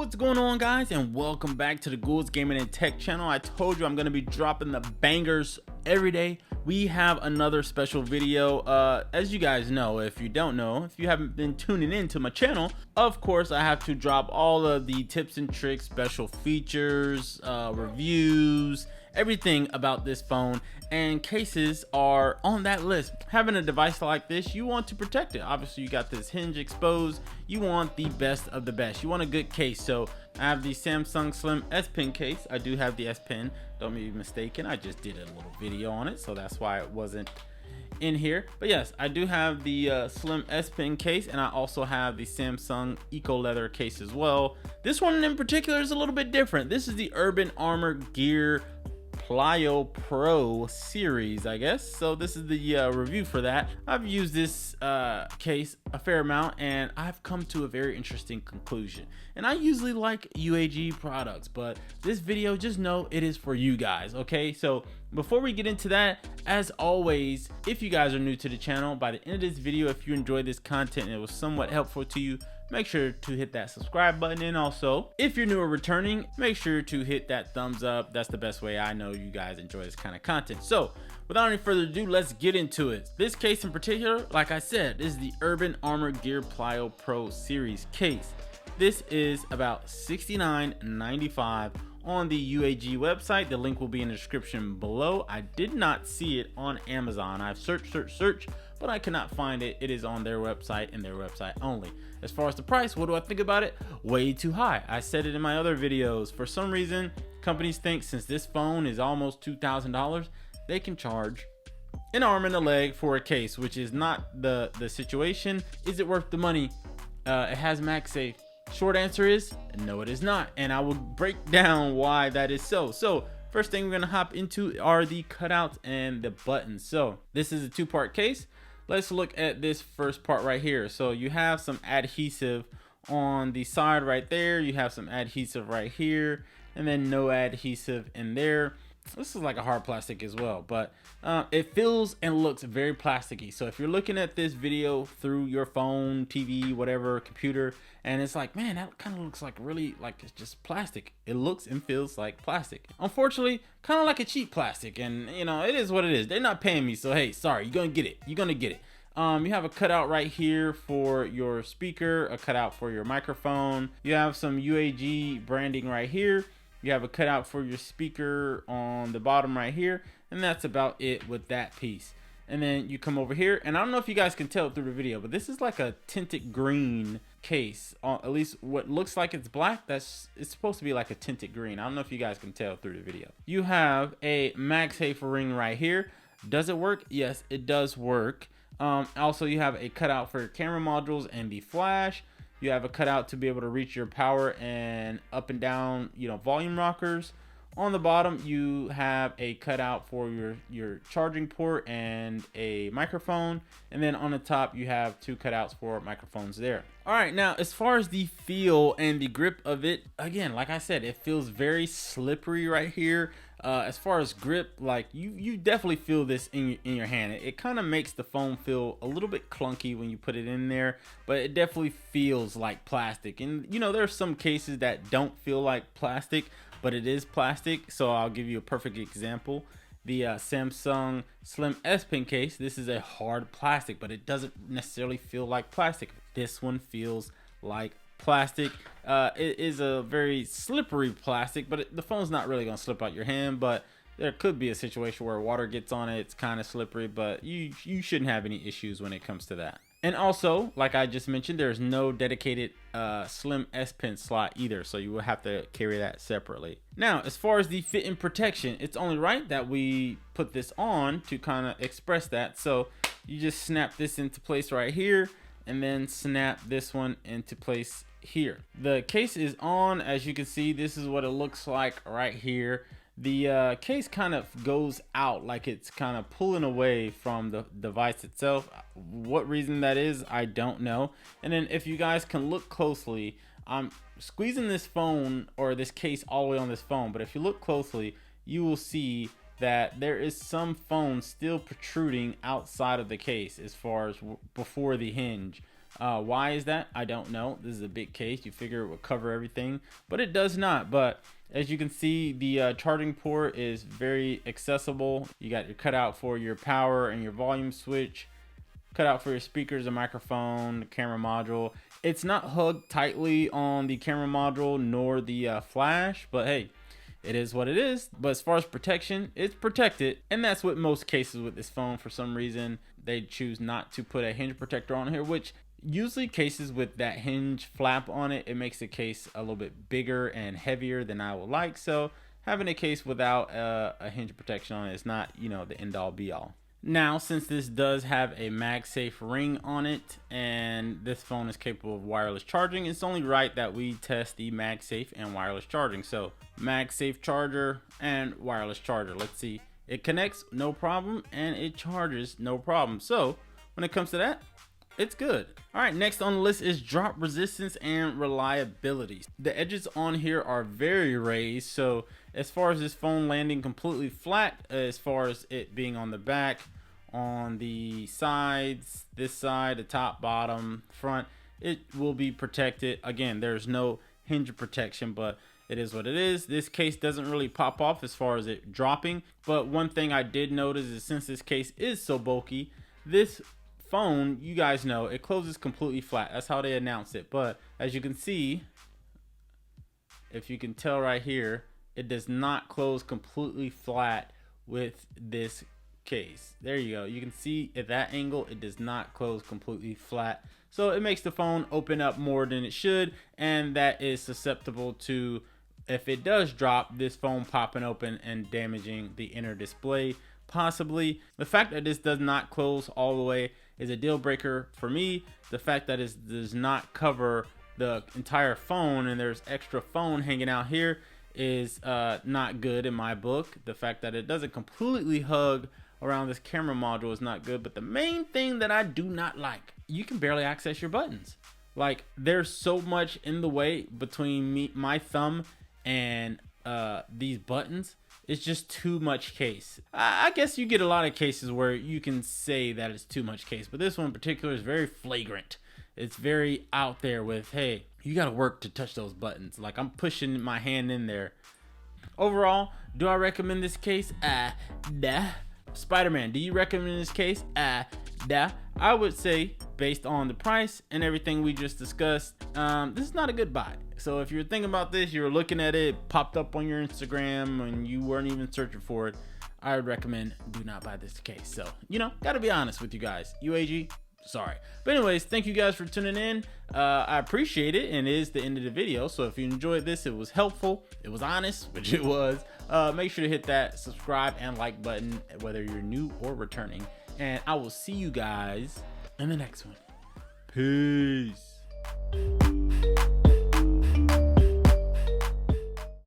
What's going on, guys, and welcome back to the Gould's Gaming and Tech channel. I told you I'm going to be dropping the bangers every day. We have another special video. As you guys know, if you don't know, if you haven't been tuning in to my channel, of course I have to drop all of the tips and tricks, special features, reviews, everything about this phone, and cases are on that list. Having a device like this, you want to protect it. Obviously, you got this hinge exposed. You want the best of the best. You want a good case. So I have the Samsung Slim S Pen case. I do have the S Pen, don't be mistaken. I just did a little video on it, so that's why it wasn't in here. But yes, I do have the Slim S Pen case, and I also have the Samsung Eco Leather case as well. This one in particular is a little bit different. This is the Urban Armor Gear Plyo Pro series, I guess. So this is the review for that. I've used this case a fair amount, and I've come to a very interesting conclusion. And I usually like UAG products, but this video, just know it is for you guys, okay? So before we get into that, as always, if you guys are new to the channel, by the end of this video, if you enjoyed this content and it was somewhat helpful to you, make sure to hit that subscribe button. And also, if you're new or returning, make sure to hit that thumbs up. That's the best way I know you guys enjoy this kind of content. So without any further ado, let's get into it. This case in particular, like I said, is the Urban Armor Gear Plyo Pro series case. This is about $69.95 on the UAG website. The link will be in the description below. I did not see it on Amazon. I've searched, but I cannot find it. It is on their website and their website only. As far as the price, what do I think about it? Way too high. I said it in my other videos. For some reason, companies think since this phone is almost $2,000, they can charge an arm and a leg for a case, which is not the situation. Is it worth the money? It has MagSafe. Short answer is no, it is not, and I will break down why that is so. So first thing we're gonna hop into are the cutouts and the buttons. So this is a two-part case. Let's look at this first part right here. So you have some adhesive on the side right there. You have some adhesive right here, and then no adhesive in there. This is like a hard plastic as well, but it feels and looks very plasticky. So if you're looking at this video through your phone, TV, whatever, computer, and it's like, man, that kind of looks like really like it's just plastic. It looks and feels like plastic. Unfortunately, kind of like a cheap plastic, and you know, it is what it is. They're not paying me, so hey, sorry, you're gonna get it. You're gonna get it. You have a cutout right here for your speaker, a cutout for your microphone. You have some UAG branding right here. You have a cutout for your speaker on the bottom right here, and that's about it with that piece. And then you come over here, and I don't know if you guys can tell through the video, but this is like a tinted green case. At least what looks like it's black, it's supposed to be like a tinted green. I don't know if you guys can tell through the video. You have a MagSafe ring right here. Does it work? Yes, it does work. Also, you have a cutout for your camera modules and the flash. You have a cutout to be able to reach your power and up and down, you know, volume rockers. On the bottom, you have a cutout for your charging port and a microphone. And then on the top, you have two cutouts for microphones there. All right, now as far as the feel and the grip of it, again, like I said, it feels very slippery right here. As far as grip, like you definitely feel this in your hand. It kind of makes the phone feel a little bit clunky when you put it in there, but it definitely feels like plastic. And you know, there are some cases that don't feel like plastic, but it is plastic. So I'll give you a perfect example. The Samsung Slim S Pen case, this is a hard plastic, but it doesn't necessarily feel like plastic. This one feels like plastic. It is a very slippery plastic, but the phone's not really gonna slip out your hand, but there could be a situation where water gets on it. It's kind of slippery, but you shouldn't have any issues when it comes to that. And also, like I just mentioned, there's no dedicated Slim S Pen slot either, so you will have to carry that separately. Now, as far as the fit and protection, it's only right that we put this on to kind of express that. So you just snap this into place right here, and then snap this one into place here. The case is on. As you can see, this is what it looks like right here. The case kind of goes out, like it's kind of pulling away from the device itself. What reason that is, I don't know. And then if you guys can look closely, I'm squeezing this phone or this case all the way on this phone, but if you look closely, you will see that there is some foam still protruding outside of the case as far as before the hinge. Why is that? I don't know. This is a big case. You figure it would cover everything, but it does not. But as you can see, the charging port is very accessible. You got your cutout for your power and your volume switch, cutout for your speakers, a microphone, camera module. It's not hugged tightly on the camera module nor the flash, but hey, it is what it is. But as far as protection, it's protected, and that's what most cases with this phone, for some reason, they choose not to put a hinge protector on here, which usually cases with that hinge flap on it, it makes the case a little bit bigger and heavier than I would like. So having a case without a hinge protection on it is not, you know, the end all be all. Now, since this does have a MagSafe ring on it and this phone is capable of wireless charging, it's only right that we test the MagSafe and wireless charging. So MagSafe charger and wireless charger. Let's see. It connects, no problem, and it charges, no problem. So when it comes to that, it's good. All right, next on the list is drop resistance and reliability. The edges on here are very raised, so as far as this phone landing completely flat, as far as it being on the back, on the sides, this side, the top, bottom, front, it will be protected. Again, there's no hinge protection, but it is what it is. This case doesn't really pop off as far as it dropping, but one thing I did notice is since this case is so bulky, this phone, you guys know, it closes completely flat. That's how they announce it. But as you can see, if you can tell right here, it does not close completely flat with this case. There you go. You can see at that angle, it does not close completely flat. So it makes the phone open up more than it should, and that is susceptible to, if it does drop, this phone popping open and damaging the inner display. Possibly. The fact that this does not close all the way is a deal breaker for me. The fact that it does not cover the entire phone and there's extra phone hanging out here is not good in my book. The fact that it doesn't completely hug around this camera module is not good. But the main thing that I do not like, you can barely access your buttons. Like, there's so much in the way between my thumb and these buttons. It's just too much case. I guess you get a lot of cases where you can say that it's too much case, but this one in particular is very flagrant. It's very out there with, hey, you got to work to touch those buttons. Like, I'm pushing my hand in there. Overall, do I recommend this case? Nah. Spider-Man, do you recommend this case? Nah. I would say, based on the price and everything we just discussed, this is not a good buy. So if you're thinking about this, you're looking at it, popped up on your Instagram and you weren't even searching for it, I would recommend do not buy this case. So, you know, gotta be honest with you guys. UAG, sorry. But anyways, thank you guys for tuning in. I appreciate it, and it is the end of the video. So if you enjoyed this, it was helpful, it was honest, which it was, make sure to hit that subscribe and like button, whether you're new or returning. And I will see you guys in the next one. Peace.